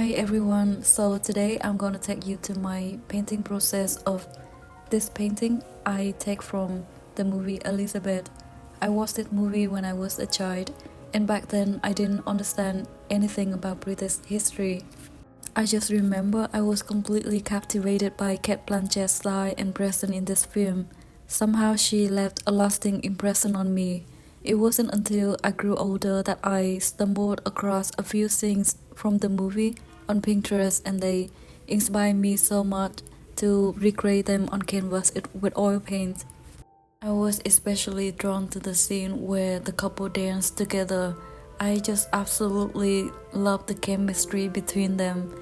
Hi everyone, so today I'm gonna take you to my painting process of this painting I take from the movie Elizabeth. I watched that movie when I was a child, and back then I didn't understand anything about British history. I just remember I was completely captivated by Cate Blanchett's style and presence in this film. Somehow she left a lasting impression on me. It wasn't until I grew older that I stumbled across a few things from the movie on Pinterest, and they inspired me so much to recreate them on canvas with oil paint. I was especially drawn to the scene where the couple danced together. I just absolutely loved the chemistry between them.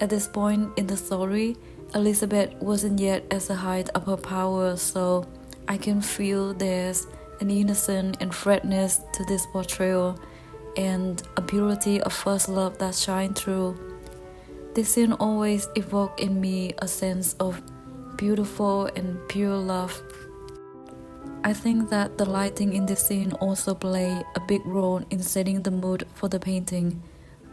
At this point in the story, Elizabeth wasn't yet at the height of her power, so I can feel there's an innocence and freshness to this portrayal, and a purity of first love that shine through. This scene always evoked in me a sense of beautiful and pure love. I think that the lighting in this scene also play a big role in setting the mood for the painting.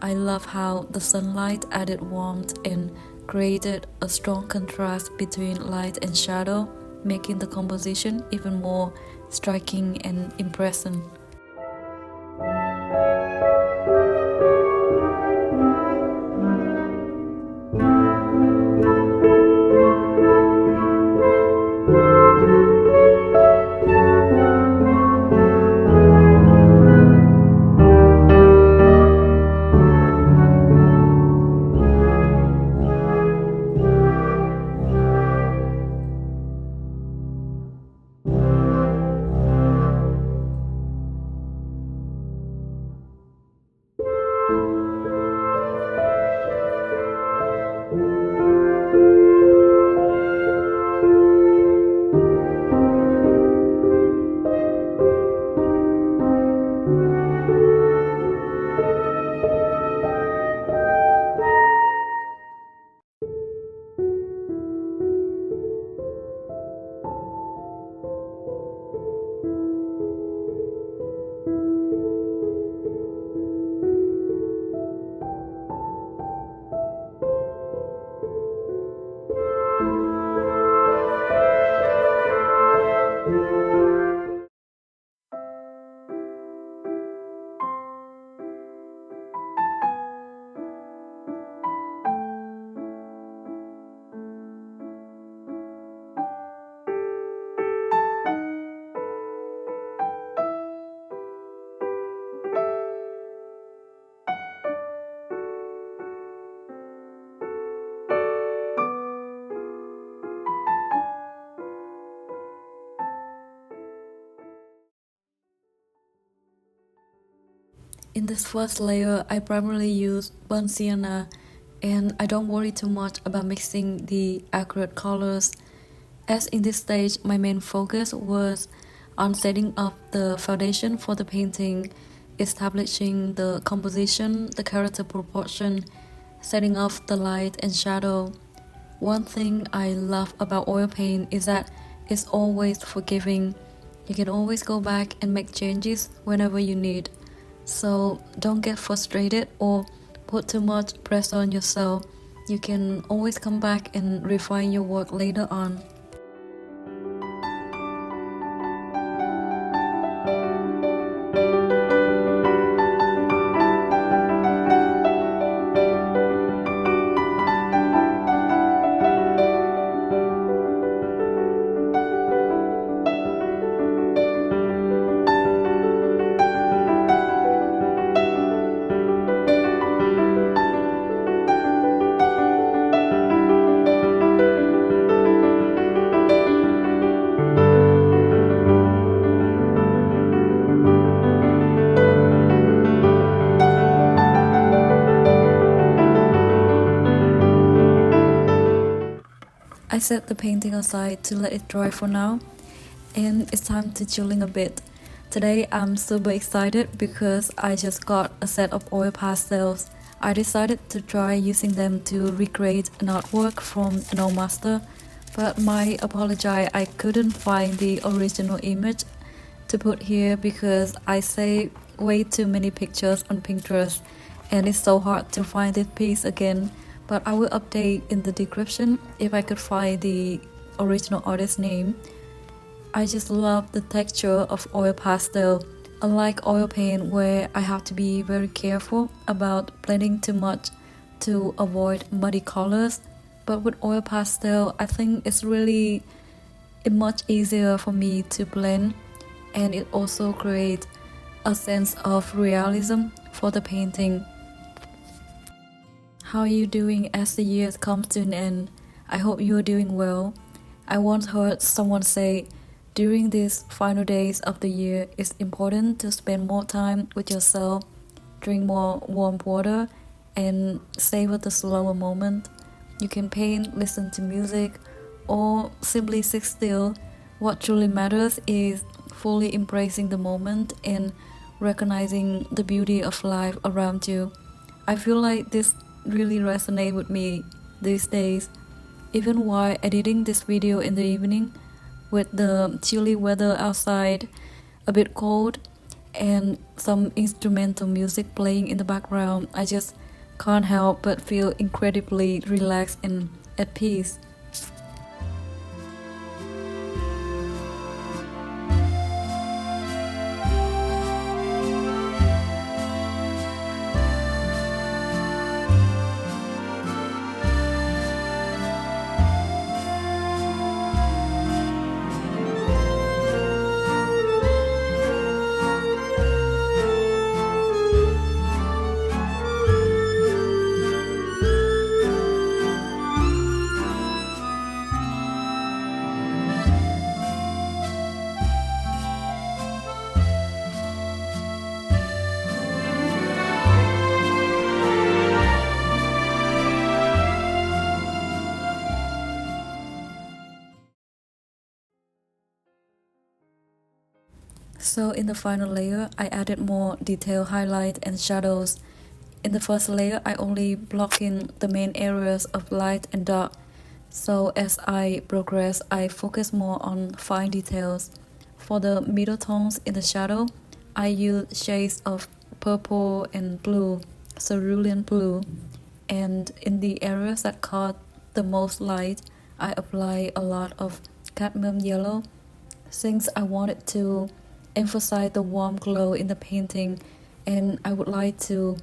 I love how the sunlight added warmth and created a strong contrast between light and shadow, making the composition even more striking and impressive. In this first layer, I primarily use burnt sienna, and I don't worry too much about mixing the accurate colors. As in this stage, my main focus was on setting up the foundation for the painting, establishing the composition, the character proportion, setting up the light and shadow. One thing I love about oil paint is that it's always forgiving. You can always go back and make changes whenever you need. So don't get frustrated or put too much pressure on yourself. You can always come back and refine your work later on. I set the painting aside to let it dry for now, and it's time to chilling a bit. Today I'm super excited because I just got a set of oil pastels. I decided to try using them to recreate an artwork from an old master, but my apology, I couldn't find the original image to put here because I saved way too many pictures on Pinterest, and it's so hard to find this piece again, but I will update in the description if I could find the original artist name. I just love the texture of oil pastel. Unlike oil paint where I have to be very careful about blending too much to avoid muddy colors, but with oil pastel I think it's really much easier for me to blend, and it also creates a sense of realism for the painting. How are you doing as the year comes to an end? I hope you are doing well. I once heard someone say, during these final days of the year, it's important to spend more time with yourself, drink more warm water, and savor the slower moment. You can paint, listen to music, or simply sit still. What truly matters is fully embracing the moment and recognizing the beauty of life around you. I feel like this really resonates with me these days. Even while editing this video in the evening, with the chilly weather outside, a bit cold, and some instrumental music playing in the background, I just can't help but feel incredibly relaxed and at peace. So in the final layer, I added more detail, highlight, and shadows. In the first layer, I only block in the main areas of light and dark. So as I progress, I focus more on fine details. For the middle tones in the shadow, I use shades of purple and blue, cerulean blue. And in the areas that caught the most light, I apply a lot of cadmium yellow, since I wanted to emphasize the warm glow in the painting, and I would like to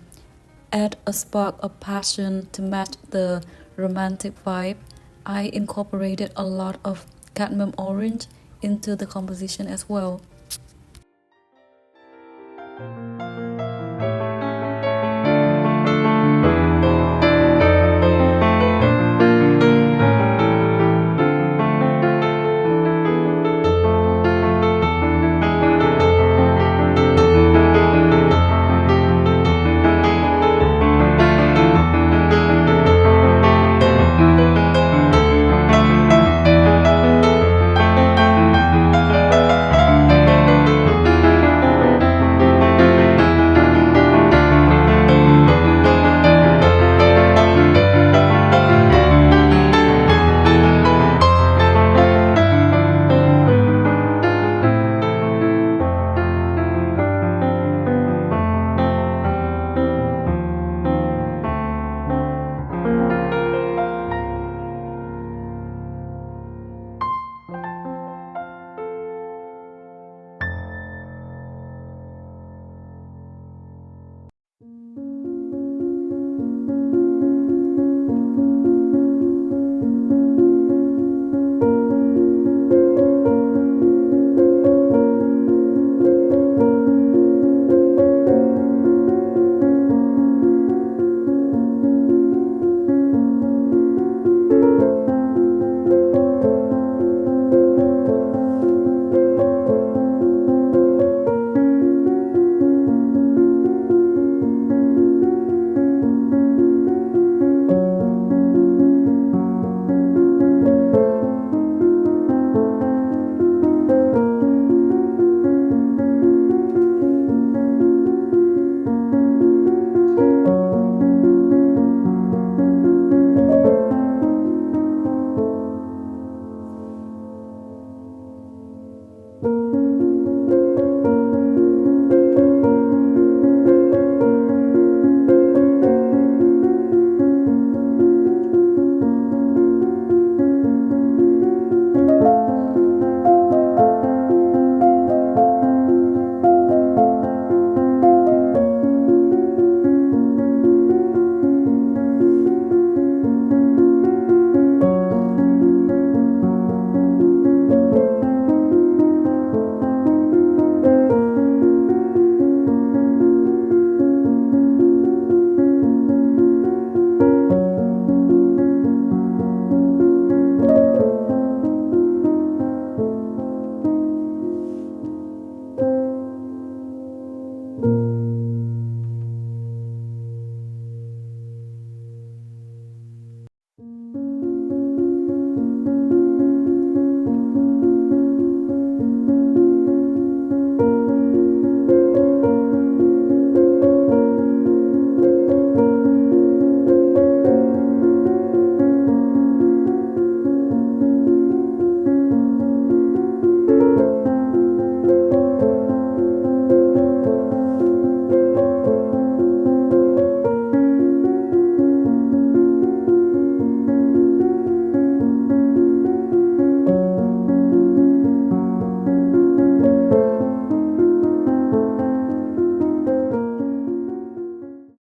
add a spark of passion to match the romantic vibe. I incorporated a lot of cadmium orange into the composition as well.